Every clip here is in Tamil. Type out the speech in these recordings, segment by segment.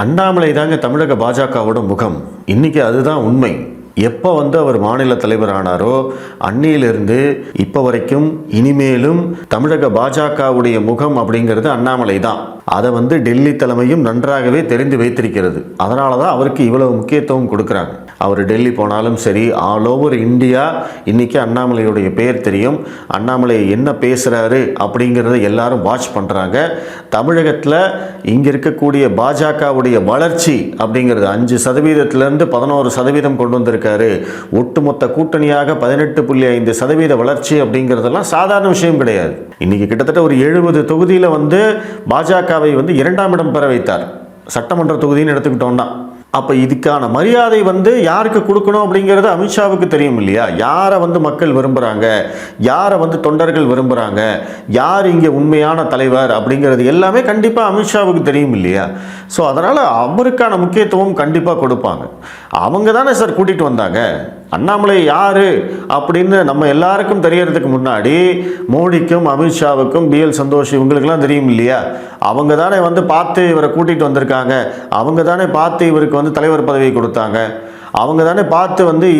அண்ணாமலை தாங்க தமிழக பாஜகவோட முகம். இன்னைக்கு அதுதான் உண்மை. எப்போ அவர் மாநில தலைவர் ஆனாரோ அன்னியிலிருந்து இப்போ வரைக்கும் இனிமேலும் தமிழக பாஜகவுடைய முகம் அப்படிங்கிறது அண்ணாமலை தான். அதை டெல்லி தலைமையும் நன்றாகவே தெரிந்து வைத்திருக்கிறது. அதனால தான் அவருக்கு இவ்வளவு முக்கியத்துவம் கொடுக்குறாங்க. அவர் டெல்லி போனாலும் சரி, ஆல் ஓவர் இந்தியா இன்னைக்கு அண்ணாமலையுடைய பெயர் தெரியும். அண்ணாமலை என்ன பேசுகிறாரு அப்படிங்கிறத எல்லாரும் வாட்ச் பண்ணுறாங்க. தமிழகத்தில் இங்கே இருக்கக்கூடிய பாஜகவுடைய வளர்ச்சி அப்படிங்கிறது 5%லேருந்து 11% கொண்டு வந்திருக்காரு. ஒட்டுமொத்த கூட்டணியாக 18.5% வளர்ச்சி அப்படிங்கிறதெல்லாம் சாதாரண விஷயம் கிடையாது. இன்னைக்கு கிட்டத்தட்ட ஒரு 70 தொகுதியில் பாஜகவை 2ஆம் இடம் பெற வைத்தார். சட்டமன்ற தொகுதின்னு எடுத்துக்கிட்டோம்னா அப்போ இதுக்கான மரியாதை யாருக்கு கொடுக்கணும் அப்படிங்கிறது அமித்ஷாவுக்கு தெரியும் இல்லையா? யாரை மக்கள் விரும்புகிறாங்க, யாரை தொண்டர்கள் விரும்புகிறாங்க, யார் இங்கே உண்மையான தலைவர் அப்படிங்கிறது எல்லாமே கண்டிப்பாக அமித்ஷாவுக்கு தெரியும் இல்லையா? ஸோ அதனால் அவருக்கான முக்கியத்துவம் கண்டிப்பாக கொடுப்பாங்க. அவங்க தானே சார் கூட்டிகிட்டு வந்தாங்க. அண்ணாமலை யார் அப்படின்னு நம்ம எல்லாருக்கும் தெரியறதுக்கு முன்னாடி மோடிக்கும் அமித்ஷாவுக்கும் BL சந்தோஷ் இவங்களுக்கெல்லாம் தெரியும் இல்லையா? அவங்க தானே பார்த்து இவரை கூட்டிகிட்டு வந்திருக்காங்க. அவங்க தானே பார்த்து இவருக்கு தலைவர் பதவி கொடுத்தாங்க. அவங்க தானே பார்த்து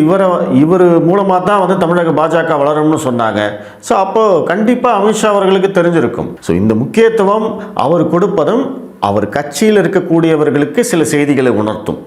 இவர் மூலமாக தான் தமிழக பாஜக வளரும்னு சொன்னாங்க. ஸோ அப்போது கண்டிப்பாக அமித்ஷா அவர்களுக்கு தெரிஞ்சிருக்கும். ஸோ இந்த முக்கியத்துவம் அவர் கொடுப்பதும் அவர் கட்சியில் இருக்கக்கூடியவர்களுக்கு சில செய்திகளை உணர்த்தும்.